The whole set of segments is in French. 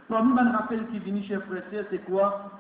Parmi les rappels qui viennent chez frère, c'est quoi?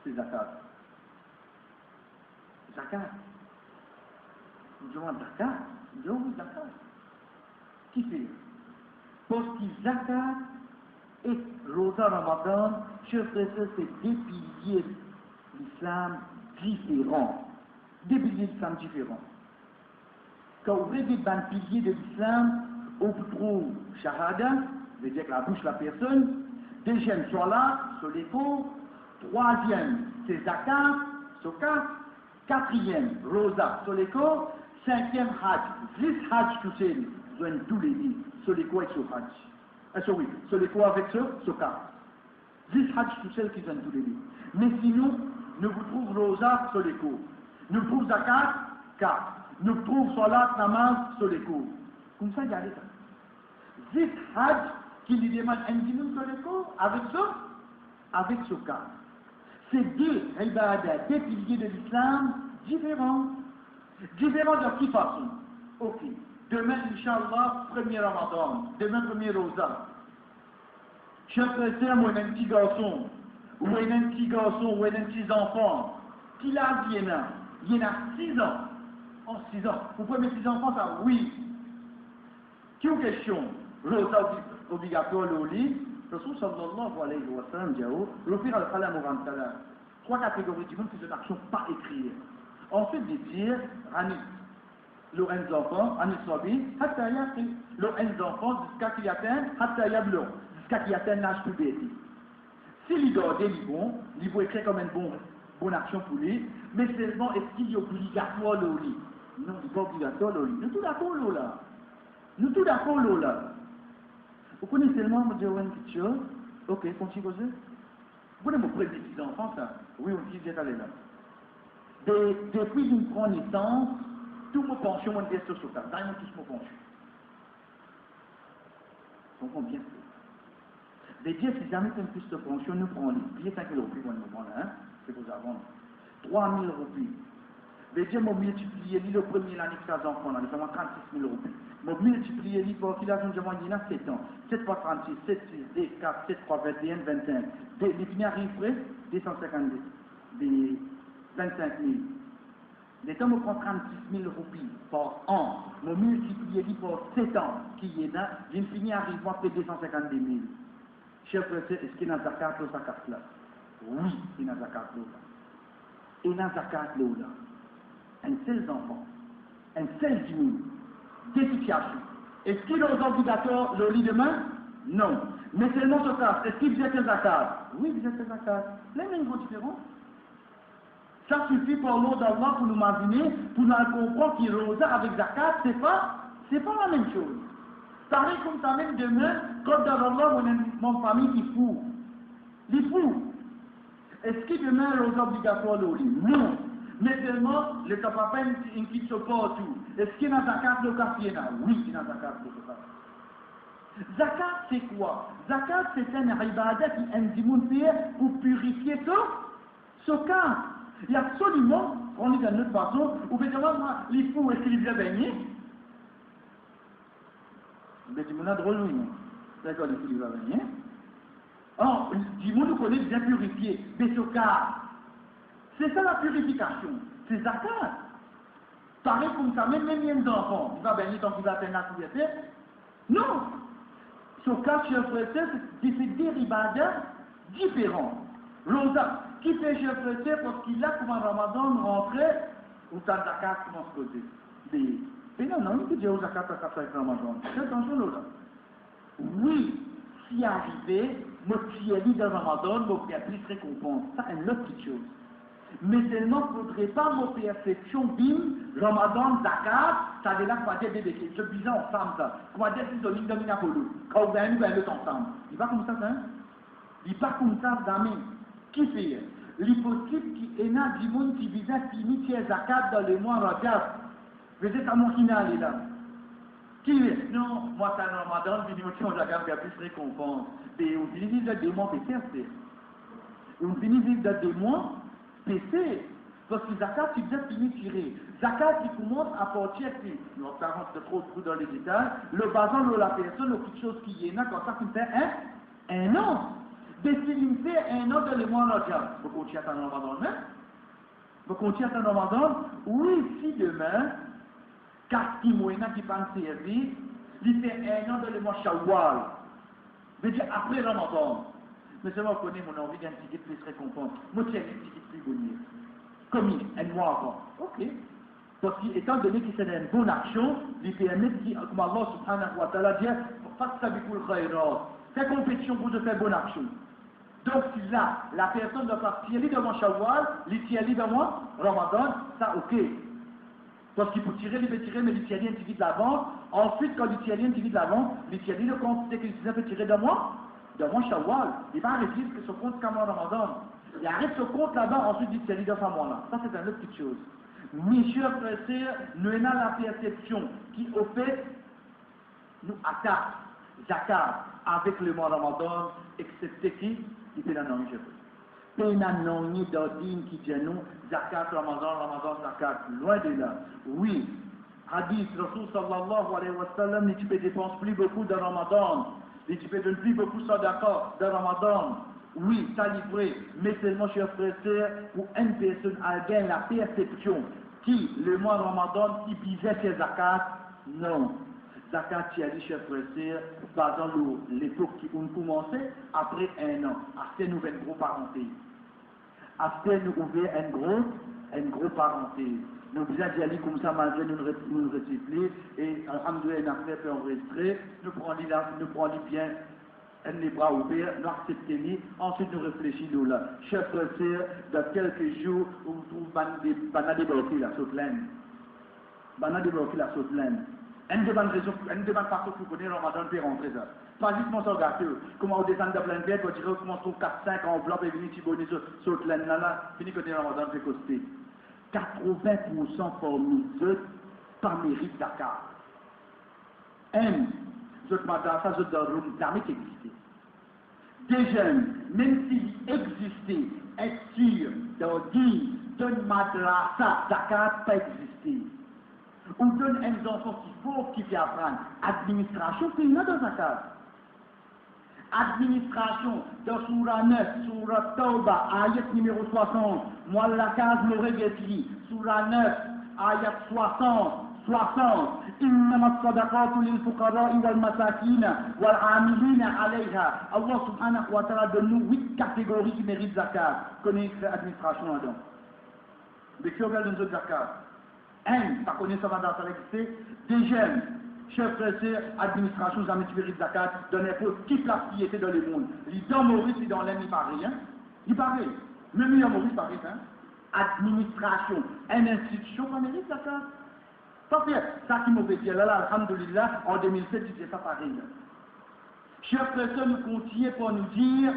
C'est zakat. Zakat. Nous demandons zakat. Nous demandons zakat. Qui fait? Parce que zakat et Rosa Ramadan, chers frères, c'est deux piliers de l'islam différents. Deux piliers de l'islam différents. Quand vous voulez des piliers de l'islam, on trouve Shahada, veut dire que la bouche de la personne. Deuxième, Salat, sur les cours. Troisième, c'est Zakat, Soka. Quatrième, Rosa, sur les cours. Cinquième, Hajj. 10 Hajj, tous ces, joignent tous les dix, sur les cours et sur Hajj. Oui, sur les cours avec Soka. 10 Hajj, tous celles qui joignent tous les dix. Mais sinon, nous vous trouvons Rosa, sur les cours. Nous trouvons Zakat, 4. Nous trouvons Salat, Namaz, sur les cours. Comme ça, il y a des temps. 10 Hajj qui lui demandent un dimanche sur les cours, avec ce cas. C'est deux ibadah, deux piliers de l'islam différents. Différents de quelle façon? Ok. Demain, Inch'Allah, premier Ramadan. Demain, premier Rosa. Chers frères, moi, un petit garçon, ou un petit garçon, ou un petit enfant, qui l'a dit, il y en a 6 ans. En 6 ans. Vous pouvez mettre 6 enfants, ça? Oui. Qui ont question? Rosa obligatoire au lit. Rasul sallallahu alayhi wa sallam dit l'offrir al-qalam au salam. 3 catégories du monde qui sont une action pas écrire. Ensuite, de dire, Rani, le un enfant, Rani Sobi, Hatta Yaqi, le un enfant, jusqu'à qu'il atteigne, Hatta Yablon, jusqu'à qu'il atteigne l'âge puberté. S'il doit des libons, il faut écrire comme une bonne action pour lui, mais seulement est-ce qu'il est obligatoire le lit? Non, il n'est pas obligatoire le lit. Nous tout d'accord là. Nous tout d'accord là. Vous connaissez tellement, me dire une petite chose. Ok, continue poser. Vous voulez me prendre des petits enfants, ça? Oui, on dit, j'ai allé là. Depuis une prend naissance, tout mon pension, on est sur ça. D'ailleurs, tout mon pension. On comprend bien. De dire, si jamais tu as plus de pension, nous prenons les billets 5 000 roupies, on nous prend là, c'est pour avoir 3 000 roupies. De dire, mon multiplier, le premier l'année que ça enfants, là, nous avons 36 000 roupies. Mon multiplier, pour qu'il a un devant, il y a 7 ans. 7 fois 36, 7, 6, 2, 4, 7 fois 21, 25. Les finis arriveraient, 250 des 25 000. Les temps, on prend 36 000 roupies par an. Mon multiplier par 7 ans, qui est là, j'ai fini arrive à payer 250 000. Chers frères, est-ce qu'il y a un zakat ou zakat là? Oui, il y a un zakat là. Il y a un zakat là. Un seul enfant, un seul dîme, des situations. Est-ce qu'il est obligatoire le lit demain? Non. Mais seulement ce cas, est-ce qu'il vous êtes un zakat? Oui, vous êtes un zakat. Les mêmes vont différents. Ça suffit pour l'eau d'Allah pour nous imaginer, pour nous comprendre qu'il rosa avec zakat, c'est pas la même chose. Ça arrive comme ça même demain, quand dans Allah, mon famille qui fout. Les fous. Est-ce qu'il demain est obligatoire le lit? Non. Mais seulement, le papa une qui se porte tout. Est-ce qu'il y a un zakat le café là? Oui, il y a un zakat le café. Zakat, c'est quoi? Zakat, c'est un ibadat qui est pour purifier ce cas. Il y a absolument, on est dans notre façon, vous pouvez demander, les fous, est-ce qu'ils viennent baigner? Mais du monde a drôle, oui. D'accord, les fous, ils vont baigner. Or, du monde, nous connaît bien purifié. Mais ce cas, c'est ça la purification. C'est zakat. Pareil comme ça, même les enfants, il va baigner tant qu'il va atteindre la puberté. Non! Ce cas, chers frères, c'est des dérivats différents. Rosa, qui fait chers frères, parce qu'il a comme un ramadan rentré, ou ta zakat commence à poser. Mais non, il dit au zakat avec ramadan. C'est attention, Rosa. Oui, si arrivé, me fier dans ramadan, me faire plus récompense. Ça, c'est une autre petite chose. Mais seulement, il ne faudrait pas me perception, bim, ramadan, zakat, ça veut dire qu'on va dire bébé, je disais ensemble ça. On va dire si on est dans Minapolo, quand on va nous le ensemble. Il va comme ça, hein? Il va comme ça, d'amis. Qui fait? L'hypothèse qui est là du monde qui vise à finir qui est zakat dans les mois rajab. Vous êtes à mon final, là. Qui est? Non, moi, c'est un ramadan, je dis, on zakat, il y a plus de récompense. Et on finit de 2 mois, c'est on finit de 2 mois, PC, parce que zakat, tu dois finir tirer. Zakat qui commence à partir de, nous avons trop dans les détails, le bazar de la personne, ou quelque chose qui est là, quand ça fait un an. Décider de faire un an dans le mois de Rajab. Vous continuez à attendre Ramadan, hein? Vous continuez à attendre Ramadan? Oui, si demain, 4 mois qui pas servi, il fait un an dans le mois Shawwal. Je veux dire après Ramadan. Mais seulement vous connaissez mon envie d'un petit peu plus récompense. Moi, tiens, un petit peu plus bonheur. Comme un mois avant. Ok. Parce qu'étant donné que c'est une bonne action, il permet, comme Allah subhanahu wa ta'ala dit, fais compétition pour de faire bonne action. Donc si là, la personne doit partir devant Shawwal, il tire devant Ramadan, ça ok. Parce qu'il peut tirer, il peut tirer, mais il tire un petit peu de l'avant. Ensuite, quand il tire un petit peu de l'avant, il tire le compte, c'est qu'il peut tirer devant Shawwal. Il va arrêter que ce compte comme Ramadan. Il arrête ce compte là-bas, ensuite il tire dans ce mois-là. Ça c'est une autre petite chose. Mes chers frères et sœurs, nous avons la perception qui, au fait, nous attaque zakat avec le mois Ramadan, excepté qui était dans le jeu. Et non ni d'ordine qui dit nous, zakat, Ramadan, zakat, loin de là. Oui, hadith, Rasul sallallahu alayhi wa sallam, tu peux dépenser plus beaucoup de Ramadan, tu peux donner plus beaucoup de sadaqa de Ramadan. Oui, ça livré, mais seulement, chers frères et sœurs, pour une personne a gagné la perception qui, le mois de Ramadan, qui visait ses zakats, non. Zakat, tu as dit, chers frères et sœurs, par exemple, l'époque qui ont commencé, après un an, après nous une grosse parenthèse. Après nous ouvrir une grosse parenthèse. Nous déjà dit comme ça, malgré nous recycler, et alhamdoulilah, nous avons fait enregistrer, nous prenons bien. Les bras ouverts, nous acceptons, ensuite nous réfléchissons là. Chers frères et sœurs, dans quelques jours, on trouve débloquer la saute-laine. Débloquer la saute-laine. Une demande façon pour connaître Ramadan peut rentrer ça. Pas juste mon gâteau. Comment on descend de plein de bête, on dirait qu'on trouve 4-5 enveloppes et venir tibonner saute-laine là, fini connaître Ramadan peut coster. 80% parmi eux, pas mérite Dakar. Je madrasa, je donne jamais qui existait. Des jeunes, même s'ils existaient, est sûr d'un madrasa, zakat pas existé. On donne un enfant qui faut qui fait apprendre. Administration, c'est une autre zakat. Administration, dans Surah 9, Surah Tawbah, ayat numéro 60, moi la case m'aurait dit, Surah 9, ayat 60. إنما الصدقات للفقراء والمساكين والعاملين عليها. Allah subhanahu wa ta'ala donne nous 8 catégories qui méritent zakat. Connaissez l'administration là-dedans. Mais qui regarde une autre zakat? Ça connaît ça va dans sa exister. Des jeunes, chefs frères, administration, jamais tu mérites zakat. Donne un peu qui place qui était dans le monde. Les dans Maurice, et dans l'aime, il paraît. Il paraît. Même il y a Maurice, paraît. Administration, une institution, ça mérite zakat. Ça qui m'avait dit là, alhamdoulilah, en 2007, c'était ça pareil. Chers frères, nous continuons pour nous dire,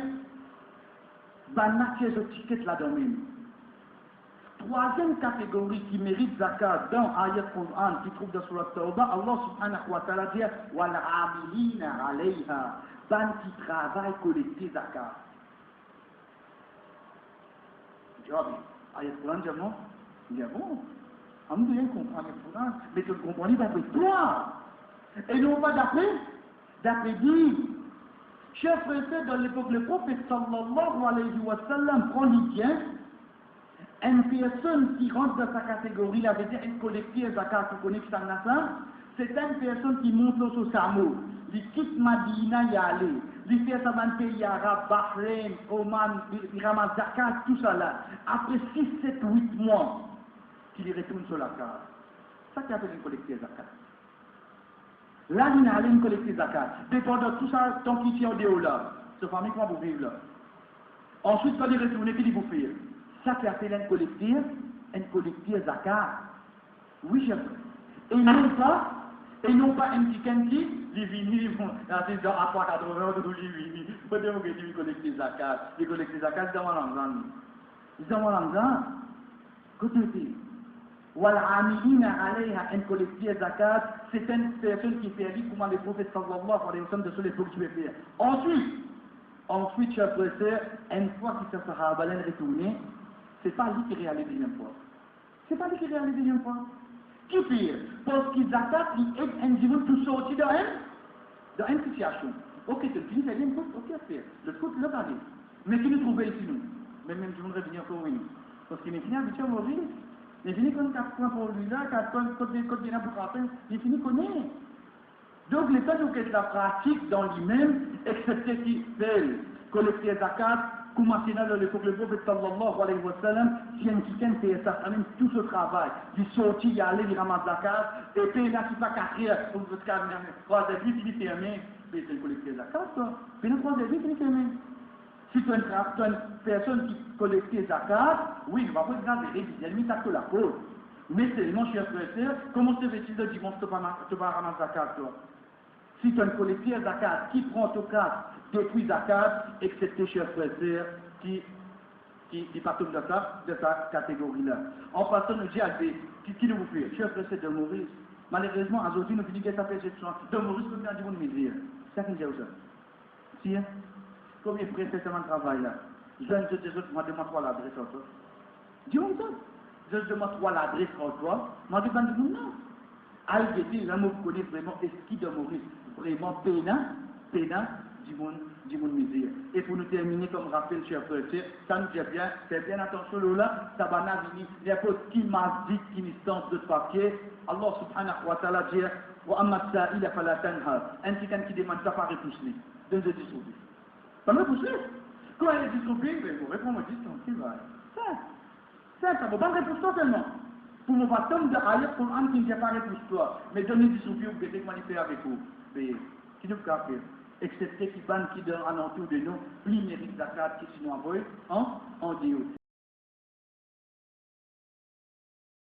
banachez le ticket là-dedans même. Troisième catégorie qui mérite zakat dans Ayat Qur'an qui trouve dans Surah Tawbah, Allah subhanahu wa ta'ala dit, wal amilina alayha, ban qui travaille collecter zakat. Je dis, Ayat Qur'an, dit non? Il dit, bon. On nous bien comprendre le Coran, mais tu le comprends d'après toi. Et non pas d'après dire. Chers frères et sœurs, dans l'époque, le prophète sallallahu alayhi wa sallam prend l'idée, une personne qui rentre dans sa catégorie, la veut dire une collective zakat, vous connaissez ça, c'est une personne qui monte sur sa mot. Il quitte Madina y aller. Il fait ça dans le pays arabe, Bahreïn, Oman, il ramasse zakat, tout ça là. Après 6, 7, 8 mois, qu'il retourne sur la case. Ça qui appelle une collective zakat. Là, il y a une collective zakat. Dépend de tout ça, tant qu'il tient au déo là. Ce famille, comment vous vivez là. Ensuite, quand il retourne, qu'il vous fait. Ça qui appelle une collective zakat. Oui, chef. Et non pas un petit candy, les vinis, ils vont, à 3,80, ils vini. Vous pouvez dire que c'est une collective zakat. Les collectives zakat, c'est dans l'anglais. Ils sont dans l'anglais. Écoutez, Wal-amilina alayha, un collectif zakat, c'est une personne qui fait vivre comment les prophètes sallallahu alayhi wa sallam de sur les flots que tu veux faire. Ensuite, chers frères et sœurs, une fois que ce sahaba est retourné, c'est pas lui qui réalise la deuxième fois. C'est pas lui qui réalise la deuxième fois. Qui pire? Parce qu'ils attaquent, ils aident un individu pour sortir dans une situation. Ok, tu finis, c'est bien, ok, faire. Le truc, le regardez. Mais qui nous trouve ici, nous? Mais même, je voudrais venir pour nous. Parce qu'il est fini habitué à mourir. Il est fini qu'on a 4 points pour lui là, 4 points, côté bien pour frapper. Il est fini qu'on est. Donc, l'État nous fait la pratique dans lui-même, excepté qu'il fait collecter zakat, commencer dans l'époque, le prophète sallallahu alayhi wa sallam, qui fait ça, tout ce travail, du sortir, il aller, il ramasse zakat, et puis là, c'est pas 4 heures, pour vous faire 3 heures, il est fermé, puis c'est collecter zakat, quoi. Puis le 3 heures, il est fermé. Si tu as une personne qui collecte zakat, oui, il va pas regarder, il limite à que la cause. Mais seulement, cher frère, comment se fait-il de dimanche, tu vas ramasser zakat, toi? Si tu as une collecteur zakat qui prend ton cas depuis zakat, excepté chers frères qui partent de sa catégorie-là. En passant, nous dit à des qui nous fait, chers frères de Maurice. Malheureusement, aujourd'hui, nous finissons que ça fait gestion de Maurice comme il y a du misère. C'est ça qui nous dit ça. Si, combien de précédemment de travail là? Je viens de te moi demande toi l'adresse en toi. Dis-moi ça. Je demande toi l'adresse en toi. Moi, je ne dis pas non. Al-Ghéti, là, vous connaissez vraiment ce qui de Maurice. Vraiment pénant du monde misère. Et pour nous terminer, comme rappel, cher frère, ça nous dit bien, faites bien attention là, ça va venir, il y a pas qui m'a dit qui instance de papier, Allah subhanahu wa ta'ala dit, wa amma sa'ila fala tanha, un petit qui demande ça par repousser, de disobéir. Pas me pousser. Quand elle est disobéie, vous répondez, vous dites, tranquille, ça ne va pas répondre totalement. Pour ne pas tomber de ayat Coran qui ne vient pas répondre toi, mais donner du soutien, vous pouvez manipuler avec vous. Mais, qui nous fait faire? Excepté qui banne qui donne alentour de nous, plus mérite zakat qui sinon envoyé, en Dieu.